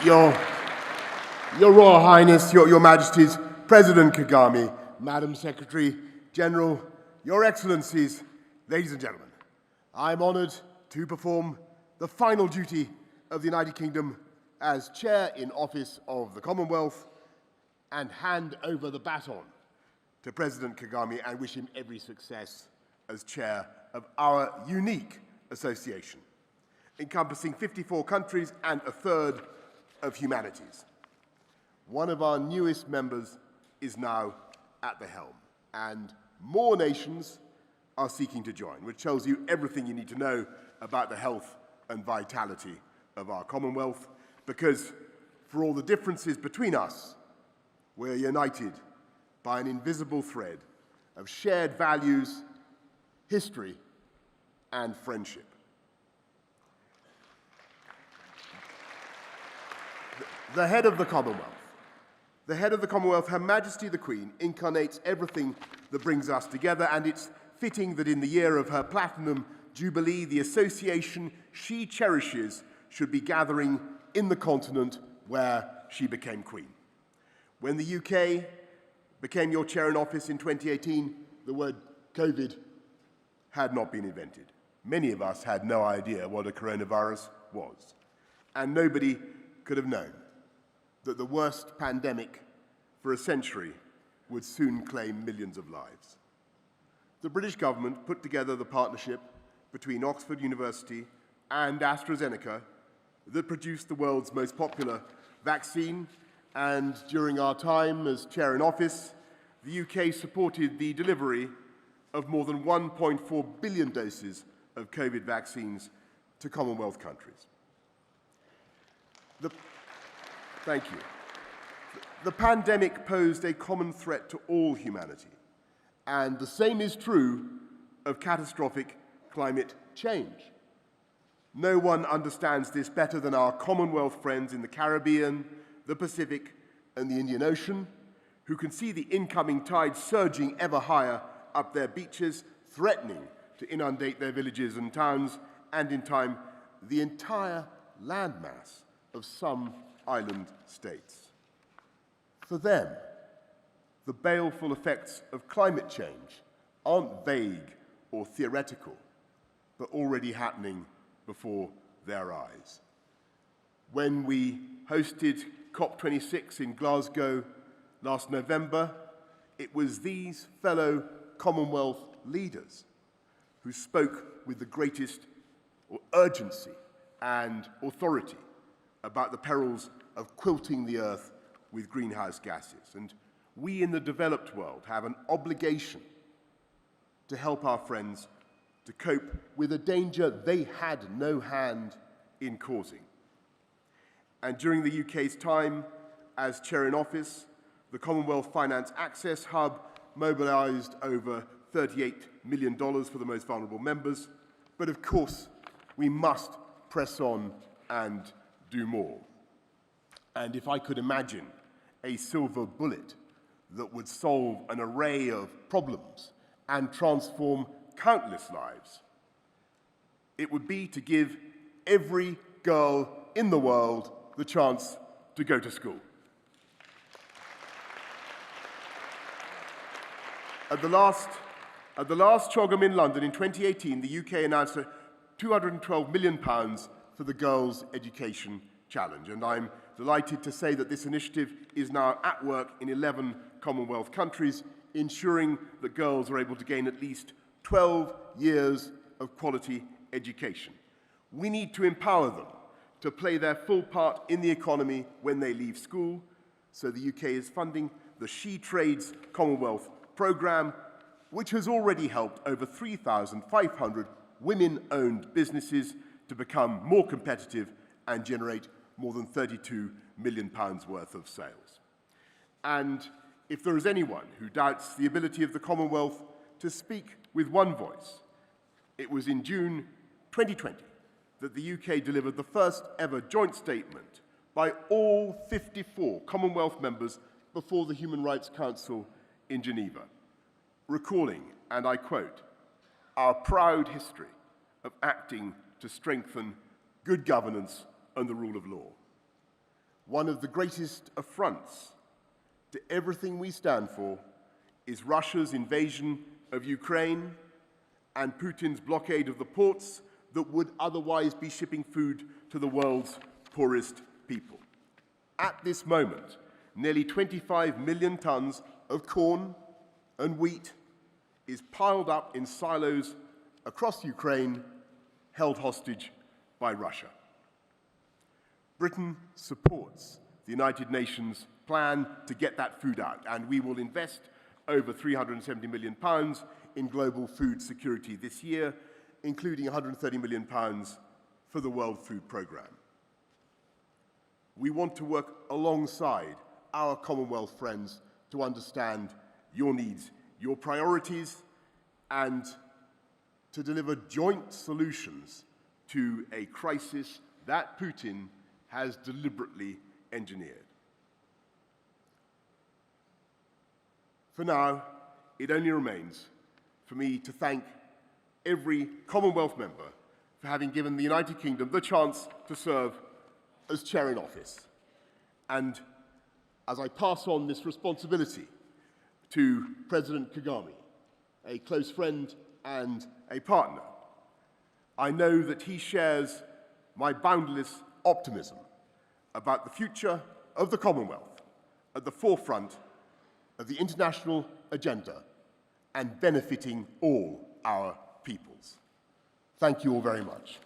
Your Royal Highness, Your Majesties, President Kagame, Madam Secretary General, Your Excellencies, ladies and gentlemen, I'm honoured to perform the final duty of the United Kingdom as Chair in Office of the Commonwealth and hand over the baton to President Kagame and wish him every success as Chair of our unique association, encompassing 54 countries and a third of humanities. One of our newest members is now at the helm, and more nations are seeking to join, which tells you everything you need to know about the health and vitality of our Commonwealth, because for all the differences between us, we're united by an invisible thread of shared values, history, and friendship. The head of the Commonwealth. The head of the Commonwealth, Her Majesty the Queen, incarnates everything that brings us together, and it's fitting that in the year of her Platinum Jubilee, the association she cherishes should be gathering in the continent where she became Queen. When the UK became your chair in office in 2018, the word COVID had not been invented. Many of us had no idea what a coronavirus was, and nobody could have known that the worst pandemic for a century would soon claim millions of lives. The British government put together the partnership between Oxford University and AstraZeneca that produced the world's most popular vaccine, and during our time as chair in office, the UK supported the delivery of more than 1.4 billion doses of COVID vaccines to Commonwealth countries. Thank you. The pandemic posed a common threat to all humanity, and the same is true of catastrophic climate change. No one understands this better than our Commonwealth friends in the Caribbean, the Pacific, and the Indian Ocean, who can see the incoming tide surging ever higher up their beaches, threatening to inundate their villages and towns, and in time, the entire landmass of some island states. For them, the baleful effects of climate change aren't vague or theoretical, but already happening before their eyes. When we hosted COP26 in Glasgow last November, it was these fellow Commonwealth leaders who spoke with the greatest urgency and authority about the perils of quilting the earth with greenhouse gases. And we in the developed world have an obligation to help our friends to cope with a danger they had no hand in causing. And during the UK's time as chair in office, the Commonwealth Finance Access Hub mobilised over $38 million for the most vulnerable members. But of course, we must press on and do more. And if I could imagine a silver bullet that would solve an array of problems and transform countless lives, it would be to give every girl in the world the chance to go to school. At the last CHOGM in London in 2018, the UK announced £212 million for the Girls' Education Challenge, and I'm delighted to say that this initiative is now at work in 11 Commonwealth countries, ensuring that girls are able to gain at least 12 years of quality education. We need to empower them to play their full part in the economy when they leave school, so the UK is funding the She Trades Commonwealth programme, which has already helped over 3,500 women-owned businesses to become more competitive and generate more than £32 million worth of sales. And if there is anyone who doubts the ability of the Commonwealth to speak with one voice, it was in June 2020 that the UK delivered the first ever joint statement by all 54 Commonwealth members before the Human Rights Council in Geneva, recalling, and I quote, "our proud history of acting to strengthen good governance and the rule of law." one of the greatest affronts to everything we stand for is Russia's invasion of Ukraine and Putin's blockade of the ports that would otherwise be shipping food to the world's poorest people. At this moment, nearly 25 million tons of corn and wheat is piled up in silos across Ukraine, held hostage by Russia. Britain supports the United Nations plan to get that food out, and we will invest over £370 million in global food security this year, including £130 million for the World Food Programme. We want to work alongside our Commonwealth friends to understand your needs, your priorities, and to deliver joint solutions to a crisis that Putin has deliberately engineered. For now, it only remains for me to thank every Commonwealth member for having given the United Kingdom the chance to serve as chair in office. And as I pass on this responsibility to President Kagame, a close friend and a partner, I know that he shares my boundless optimism about the future of the Commonwealth at the forefront of the international agenda and benefiting all our peoples. Thank you all very much.